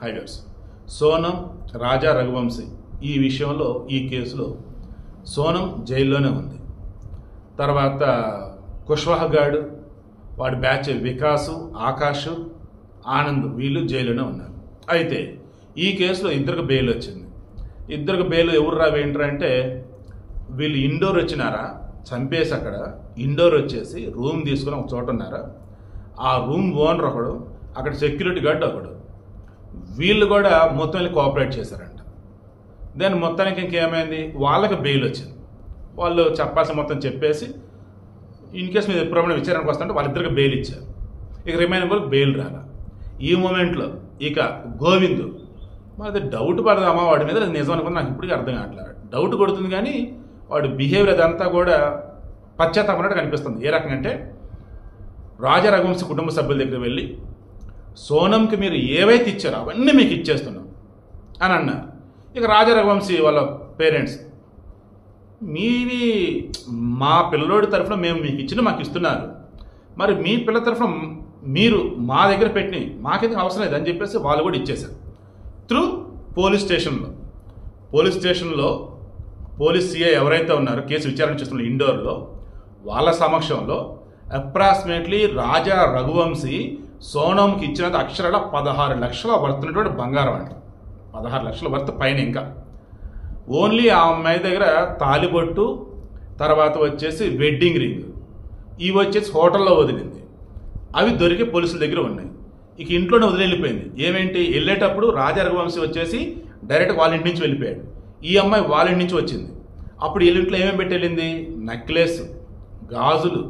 Highways Sonam రాజా రఘువంశీ ఈ విషయంలో ఈ కేసులో సోనం జైల్లోనే ఉంది. తర్వాత కుష్వాహగాడు వాడి బ్యాచ్ వికాసు ఆకాష్ ఆనంద్ వీళ్ళు జైల్లోనే ఉన్నారు. అయితే ఈ కేసులో ఇద్దరికి బెయిల్ వచ్చింది. ఇద్దరికి బెయిల్ ఎవరు రావేంటారంటే వీళ్ళు ఇండోర్ వచ్చినారా చంపేసి అక్కడ ఇండోర్ వచ్చేసి రూమ్ తీసుకుని ఒక చోట ఉన్నారా, ఆ రూమ్ ఓనర్ ఒకడు, అక్కడ సెక్యూరిటీ గార్డ్ ఒకడు, వీళ్ళు కూడా మొత్తం వెళ్ళి కోఆపరేట్ చేశారంట. దాని మొత్తానికి ఇంకేమైంది, వాళ్ళకి బెయిల్ వచ్చింది. వాళ్ళు చెప్పాల్సిన మొత్తం చెప్పేసి ఇన్ కేసు మీద ఎప్పుడైనా విచారణకు వస్తుంటే వాళ్ళిద్దరికి బెయిల్ ఇచ్చారు. ఇక రిమైనింగ్ వాళ్ళకి బెయిల్ రాలా. ఈ మూమెంట్లో ఇక గోవిందు మాది డౌట్ పడదామా వాడి మీద, నిజం అనుకుని నాకు ఇప్పటికీ అర్థం కావట్లేదు. డౌట్ కొడుతుంది కానీ వాడి బిహేవియర్ అదంతా కూడా పశ్చాత్తాపన్నట్టు కనిపిస్తుంది. ఏ రకంగా అంటే రాజా రఘువంశీ కుటుంబ సభ్యుల దగ్గర వెళ్ళి సోనంకి మీరు ఏవైతే ఇచ్చారో అవన్నీ మీకు ఇచ్చేస్తున్నాం అని అన్నారు. ఇక రాజా రఘువంశీ వాళ్ళ పేరెంట్స్ మీవి మా పిల్లోడి తరఫున మేము మీకు ఇచ్చిన మాకు ఇస్తున్నారు, మరి మీ పిల్లల తరఫున మీరు మా దగ్గర పెట్టి మాకేందుకు అవసరం లేదు అని చెప్పేసి వాళ్ళు కూడా ఇచ్చేశారు. త్రూ పోలీస్ స్టేషన్లో పోలీస్ సిఐ ఎవరైతే ఉన్నారో కేసు విచారణ చేస్తున్న ఇండోర్లో వాళ్ళ సమక్షంలో అప్రాక్సిమేట్లీ రాజా రఘువంశీ సోనంకి ఇచ్చినంత అక్షరాల 16 లక్షల వర్తున్నటువంటి బంగారం అంట. 16 లక్షల వర్త్ పైన. ఇంకా ఓన్లీ ఆ అమ్మాయి దగ్గర తాలిబొట్టు, తర్వాత వచ్చేసి వెడ్డింగ్ రింగ్, ఇవి వచ్చేసి హోటల్లో వదిలింది. అవి దొరికి పోలీసుల దగ్గర ఉన్నాయి. ఇక ఇంట్లోనే వదిలి వెళ్ళిపోయింది. ఏమేంటి వెళ్ళేటప్పుడు రాజా రఘువంశీ వచ్చేసి డైరెక్ట్ వాళ్ళ ఇంటి నుంచి వెళ్ళిపోయాడు. ఈ అమ్మాయి వాళ్ళ ఇంటి నుంచి వచ్చింది. అప్పుడు వీళ్ళ ఇంట్లో ఏమేమి పెట్టి వెళ్ళింది, నెక్లెస్, గాజులు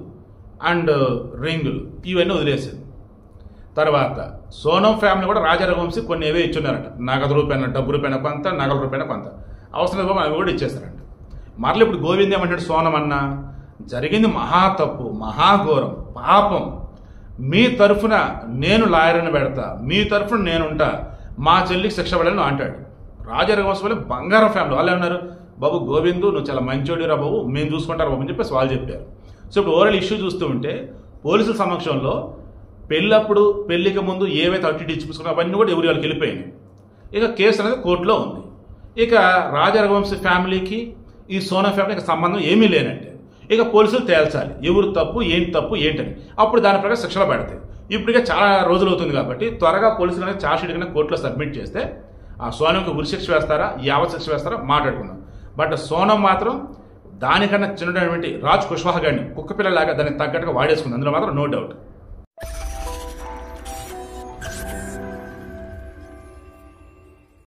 అండ్ రింగులు, ఇవన్నీ వదిలేసింది. తర్వాత సోనం ఫ్యామిలీ కూడా రాజా రఘువంశీ కొన్ని ఏవే ఇచ్చున్నారట. నగదు రూపాయన, డబ్బు రూపాయన కొంత, నగల రూపాయన కొంత, అవసరం అవి కూడా ఇచ్చేస్తారంట. మరలా ఇప్పుడు గోవింద్ ఏమంటాడు, సోనం అన్న జరిగింది మహా తప్పు, మహాఘోరం, పాపం, మీ తరఫున నేను లాయర్ని పెడతా, మీ తరఫున నేనుంటా, మా చెల్లికి శిక్ష పడాలని అంటాడు. రాజా రఘువంశీ వాళ్ళు బంగారం ఫ్యామిలీ. వాళ్ళు ఏమన్నారు, బాబు గోవిందు నువ్వు చాలా మంచోడిరా బాబు, మేము చూసుకుంటారు బాబు అని చెప్పేసి వాళ్ళు చెప్పారు. సో ఇప్పుడు ఓవరాల్ ఇష్యూ చూస్తూ ఉంటే పోలీసుల సమక్షంలో పెళ్ళికి ముందు ఏవైతే అట్టి ఇచ్చుకున్నారో అవన్నీ కూడా ఎవరి వాళ్ళకి వెళ్ళిపోయినాయి. ఇక కేసు అనేది కోర్టులో ఉంది. ఇక రాజా రఘువంశీ ఫ్యామిలీకి ఈ సోనం ఫ్యామిలీకి సంబంధం ఏమీ లేనంటే ఇక పోలీసులు తేల్చాలి ఎవరు తప్పు ఏంటని. అప్పుడు దాని ప్రకారం శిక్షలు పడతాయి. ఇప్పటికే చాలా రోజులు అవుతుంది కాబట్టి త్వరగా పోలీసులు అనేది ఛార్జ్ షీట్ కింద కోర్టులో సబ్మిట్ చేస్తే ఆ సోనంకి ఉరి శిక్ష వేస్తారా, యావత్ శిక్ష వేస్తారా మాట్లాడుకుందాం. బట్ సోనం మాత్రం దానికన్నా చిన్నటువంటి రాజ్ కుష్వాహ గారిని కుక్కపిల్లలాగా దానికి తగ్గట్టుగా వాడేసుకుంది, అందులో మాత్రం నో డౌట్.